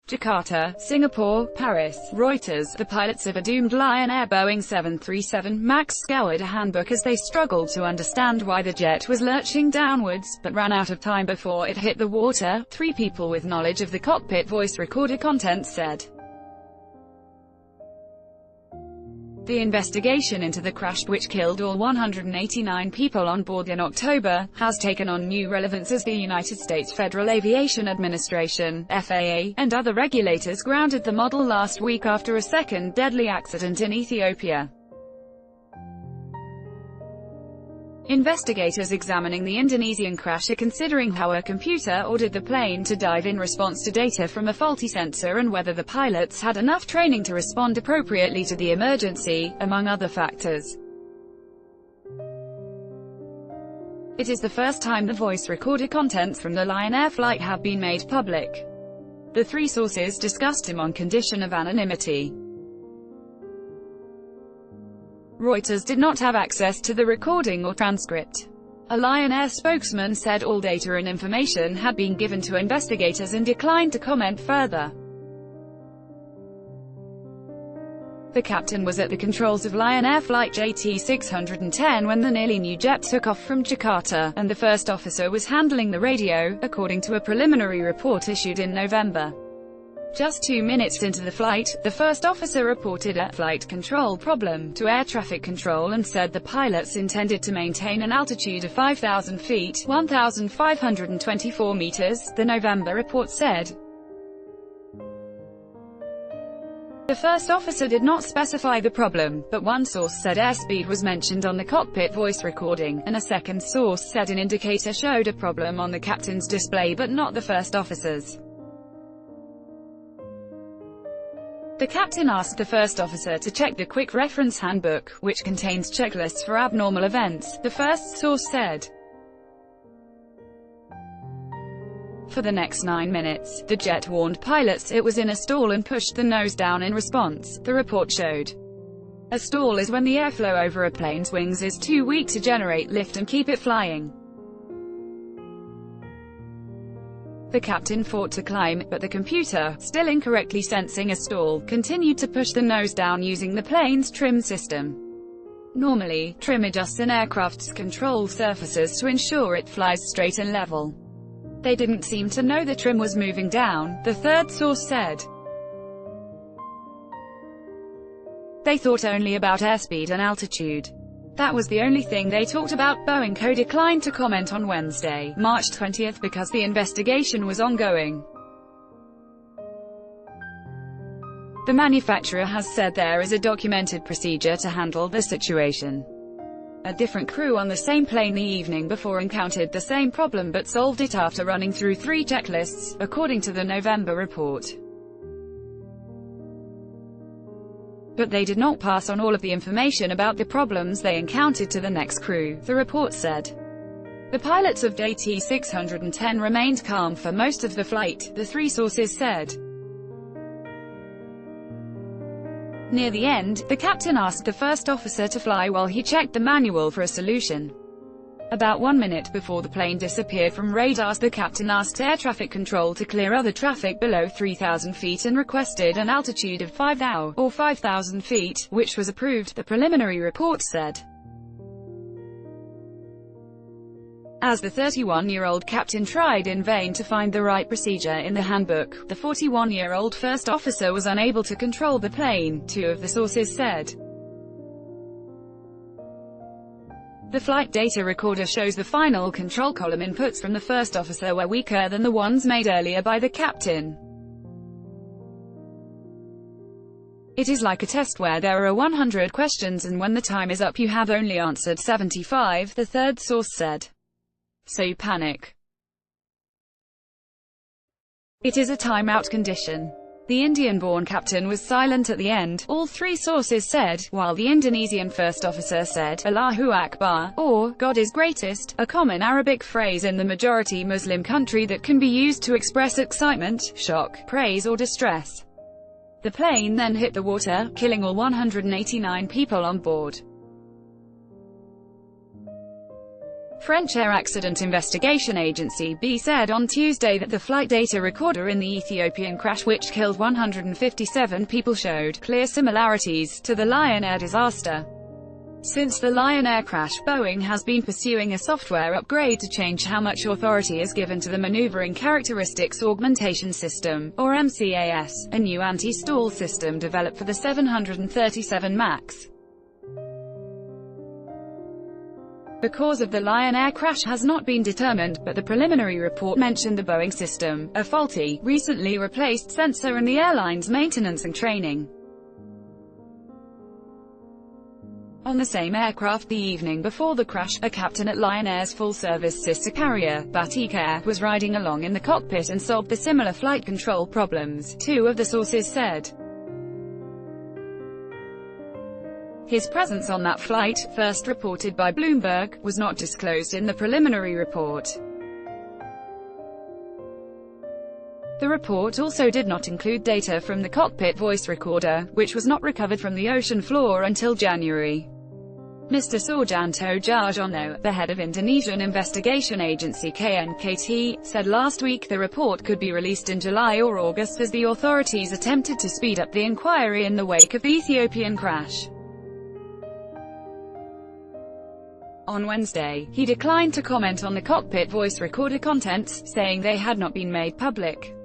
Jakarta, Singapore, Paris, Reuters. The pilots of a doomed Lion Air Boeing 737 MAX scoured a handbook as they struggled to understand why the jet was lurching downwards, but ran out of time before it hit the water, 3 people with knowledge of the cockpit voice recorder contents said. The investigation into the crash, which killed all 189 people on board in October, has taken on new relevance as the United States Federal Aviation Administration, FAA, and other regulators grounded the model last week after a second deadly accident in Ethiopia. Investigators examining the Indonesian crash are considering how a computer ordered the plane to dive in response to data from a faulty sensor and whether the pilots had enough training to respond appropriately to the emergency, among other factors. It is the first time the voice recorder contents from the Lion Air flight have been made public. The 3 sources discussed him on condition of anonymity. Reuters did not have access to the recording or transcript. A Lion Air spokesman said all data and information had been given to investigators and declined to comment further. The captain was at the controls of Lion Air Flight JT610 when the nearly new jet took off from Jakarta, and the first officer was handling the radio, according to a preliminary report issued in November. Just 2 minutes into the flight, the first officer reported a flight control problem to air traffic control and said the pilots intended to maintain an altitude of 5,000 feet, 1,524 meters, the November report said. The first officer did not specify the problem, but one source said airspeed was mentioned on the cockpit voice recording, and a second source said an indicator showed a problem on the captain's display but not the first officer's. The captain asked the first officer to check the quick reference handbook, which contains checklists for abnormal events, the first source said. For the next 9 minutes, the jet warned pilots it was in a stall and pushed the nose down in response, the report showed. A stall is when the airflow over a plane's wings is too weak to generate lift and keep it flying. The captain fought to climb, but the computer, still incorrectly sensing a stall, continued to push the nose down using the plane's trim system. Normally, trim adjusts an aircraft's control surfaces to ensure it flies straight and level. They didn't seem to know the trim was moving down, the third source said. They thought only about airspeed and altitude. That was the only thing they talked about. Boeing Co. declined to comment on Wednesday, March 20, because the investigation was ongoing. The manufacturer has said there is a documented procedure to handle the situation. A different crew on the same plane the evening before encountered the same problem but solved it after running through 3 checklists, according to the November report. But they did not pass on all of the information about the problems they encountered to the next crew, the report said. The pilots of JT610 remained calm for most of the flight, the 3 sources said. Near the end, the captain asked the first officer to fly while he checked the manual for a solution. About 1 minute before the plane disappeared from radars, the captain asked air traffic control to clear other traffic below 3,000 feet and requested an altitude of 5,000 or 5,000 feet, which was approved, the preliminary report said. As the 31-year-old captain tried in vain to find the right procedure in the handbook, the 41-year-old first officer was unable to control the plane, 2 of the sources said. The flight data recorder shows the final control column inputs from the first officer were weaker than the ones made earlier by the captain. It is like a test where there are 100 questions and when the time is up you have only answered 75, the third source said. So you panic. It is a timeout condition. The Indian-born captain was silent at the end, all 3 sources said, while the Indonesian first officer said, Allahu Akbar, or, God is greatest, a common Arabic phrase in the majority Muslim country that can be used to express excitement, shock, praise or distress. The plane then hit the water, killing all 189 people on board. French Air Accident Investigation Agency (B) said on Tuesday that the flight data recorder in the Ethiopian crash, which killed 157 people, showed clear similarities to the Lion Air disaster. Since the Lion Air crash, Boeing has been pursuing a software upgrade to change how much authority is given to the Maneuvering Characteristics Augmentation System, or MCAS, a new anti-stall system developed for the 737 MAX. The cause of the Lion Air crash has not been determined, but the preliminary report mentioned the Boeing system, a faulty, recently replaced sensor and the airline's maintenance and training. On the same aircraft the evening before the crash, a captain at Lion Air's full-service sister carrier, Batik Air, was riding along in the cockpit and solved the similar flight control problems, two of the sources said. His presence on that flight, first reported by Bloomberg, was not disclosed in the preliminary report. The report also did not include data from the cockpit voice recorder, which was not recovered from the ocean floor until January. Mr. Sarjanto Jarjono, the head of Indonesian investigation agency KNKT, said last week the report could be released in July or August as the authorities attempted to speed up the inquiry in the wake of the Ethiopian crash. On Wednesday, he declined to comment on the cockpit voice recorder contents, saying they had not been made public.